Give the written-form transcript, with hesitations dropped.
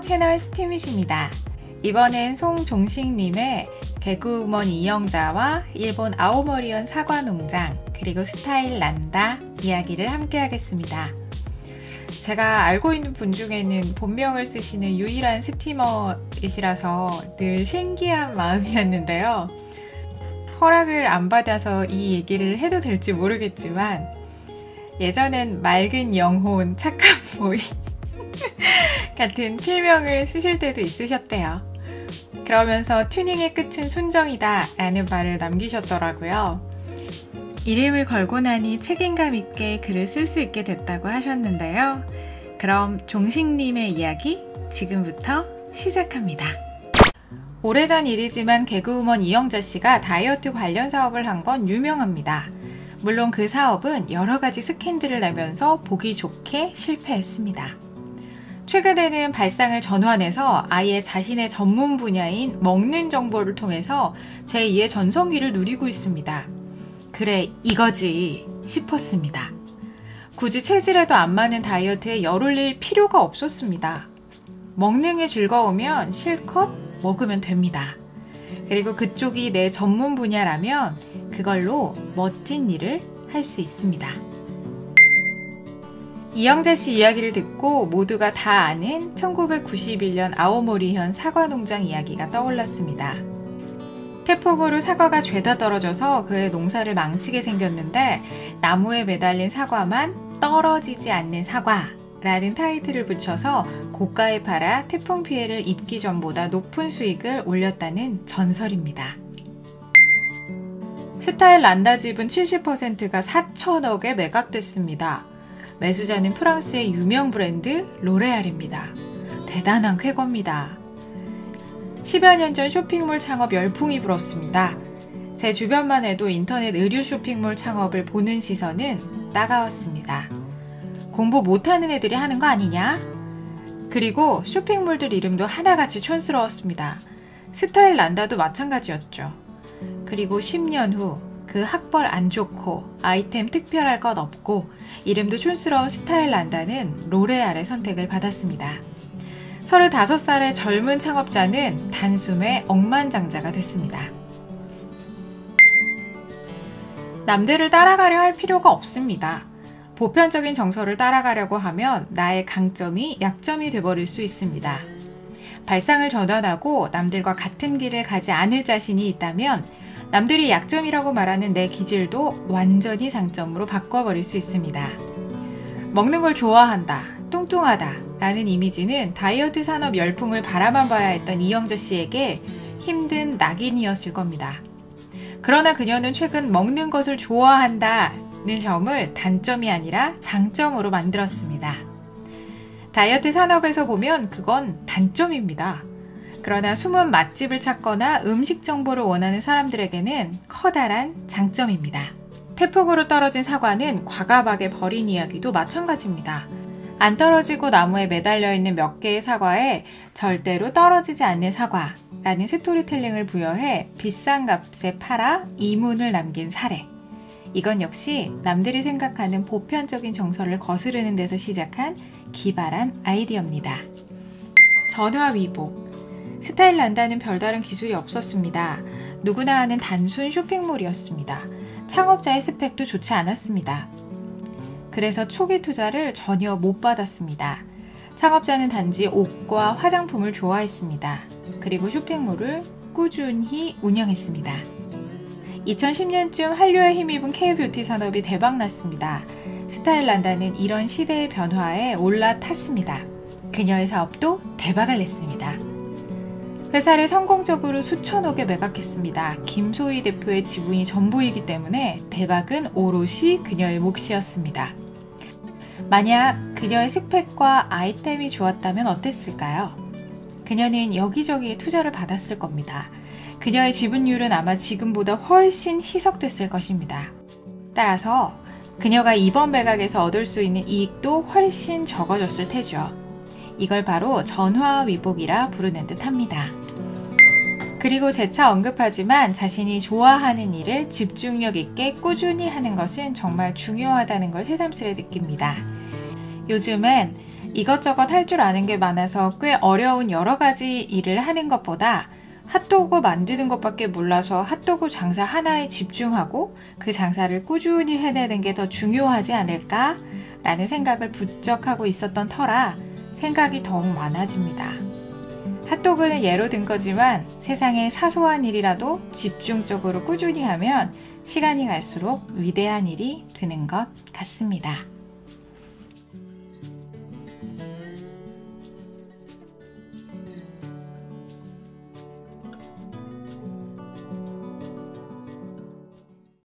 채널 스티밋입니다. 이번엔 송종식님의 개그우먼 이영자와 일본 아오모리현 사과농장 그리고 스타일 난다 이야기를 함께 하겠습니다. 제가 알고 있는 분 중에는 본명을 쓰시는 유일한 스티머이시라서 늘 신기한 마음이었는데요. 허락을 안 받아서 이 얘기를 해도 될지 모르겠지만 예전엔 맑은 영혼, 착한 모임 같은 필명을 쓰실 때도 있으셨대요. 그러면서 튜닝의 끝은 순정이다 라는 말을 남기셨더라고요. 이름을 걸고 나니 책임감 있게 글을 쓸 수 있게 됐다고 하셨는데요. 그럼 종식님의 이야기 지금부터 시작합니다. 오래전 일이지만 개그우먼 이영자 씨가 다이어트 관련 사업을 한 건 유명합니다. 물론 그 사업은 여러 가지 스캔들을 내면서 보기 좋게 실패했습니다. 최근에는 발상을 전환해서 아예 자신의 전문 분야인 먹는 정보를 통해서 제2의 전성기를 누리고 있습니다. 그래, 이거지 싶었습니다. 굳이 체질에도 안 맞는 다이어트에 열 올릴 필요가 없었습니다. 먹는 게 즐거우면 실컷 먹으면 됩니다. 그리고 그쪽이 내 전문 분야라면 그걸로 멋진 일을 할 수 있습니다. 이영자 씨 이야기를 듣고 모두가 다 아는 1991년 아오모리현 사과농장 이야기가 떠올랐습니다. 태풍으로 사과가 죄다 떨어져서 그의 농사를 망치게 생겼는데 나무에 매달린 사과만 떨어지지 않는 사과라는 타이틀을 붙여서 고가에 팔아 태풍 피해를 입기 전보다 높은 수익을 올렸다는 전설입니다. 스타일 난다 지분 70%가 4천억에 매각됐습니다. 매수자는 프랑스의 유명 브랜드 로레알입니다. 대단한 쾌거입니다. 10여 년 전 쇼핑몰 창업 열풍이 불었습니다. 제 주변만 해도 인터넷 의류 쇼핑몰 창업을 보는 시선은 따가웠습니다. 공부 못하는 애들이 하는 거 아니냐? 그리고 쇼핑몰들 이름도 하나같이 촌스러웠습니다. 스타일 난다도 마찬가지였죠. 그리고 10년 후 그 학벌 안 좋고 아이템 특별할 것 없고 이름도 촌스러운 스타일 난다는 로레알의 선택을 받았습니다. 35살의 젊은 창업자는 단숨에 억만장자가 됐습니다. 남들을 따라가려 할 필요가 없습니다. 보편적인 정서를 따라가려고 하면 나의 강점이 약점이 돼버릴 수 있습니다. 발상을 전환하고 남들과 같은 길을 가지 않을 자신이 있다면 남들이 약점이라고 말하는 내 기질도 완전히 장점으로 바꿔버릴 수 있습니다. 먹는 걸 좋아한다, 뚱뚱하다 라는 이미지는 다이어트 산업 열풍을 바라만 봐야 했던 이영자 씨에게 힘든 낙인이었을 겁니다. 그러나 그녀는 최근 먹는 것을 좋아한다는 점을 단점이 아니라 장점으로 만들었습니다. 다이어트 산업에서 보면 그건 단점입니다. 그러나 숨은 맛집을 찾거나 음식 정보를 원하는 사람들에게는 커다란 장점입니다. 태풍으로 떨어진 사과는 과감하게 버린 이야기도 마찬가지입니다. 안 떨어지고 나무에 매달려 있는 몇 개의 사과에 절대로 떨어지지 않는 사과라는 스토리텔링을 부여해 비싼 값에 팔아 이문을 남긴 사례. 이건 역시 남들이 생각하는 보편적인 정서를 거스르는 데서 시작한 기발한 아이디어입니다. 전화위복. 스타일 난다는 별다른 기술이 없었습니다. 누구나 아는 단순 쇼핑몰이었습니다. 창업자의 스펙도 좋지 않았습니다. 그래서 초기 투자를 전혀 못 받았습니다. 창업자는 단지 옷과 화장품을 좋아했습니다. 그리고 쇼핑몰을 꾸준히 운영했습니다. 2010년쯤 한류에 힘입은 K-뷰티 산업이 대박났습니다. 스타일 난다는 이런 시대의 변화에 올라탔습니다. 그녀의 사업도 대박을 냈습니다. 회사를 성공적으로 수천억에 매각했습니다. 김소희 대표의 지분이 전부이기 때문에 대박은 오롯이 그녀의 몫이었습니다. 만약 그녀의 스펙과 아이템이 좋았다면 어땠을까요? 그녀는 여기저기에 투자를 받았을 겁니다. 그녀의 지분율은 아마 지금보다 훨씬 희석됐을 것입니다. 따라서 그녀가 이번 매각에서 얻을 수 있는 이익도 훨씬 적어졌을 테죠. 이걸 바로 전화위복이라 부르는 듯 합니다. 그리고 재차 언급하지만 자신이 좋아하는 일을 집중력 있게 꾸준히 하는 것은 정말 중요하다는 걸 새삼스레 느낍니다. 요즘은 이것저것 할 줄 아는 게 많아서 꽤 어려운 여러 가지 일을 하는 것보다 핫도그 만드는 것밖에 몰라서 핫도그 장사 하나에 집중하고 그 장사를 꾸준히 해내는 게 더 중요하지 않을까? 라는 생각을 부쩍 하고 있었던 터라 생각이 더욱 많아집니다. 핫도그는 예로 든 거지만 세상의 사소한 일이라도 집중적으로 꾸준히 하면 시간이 갈수록 위대한 일이 되는 것 같습니다.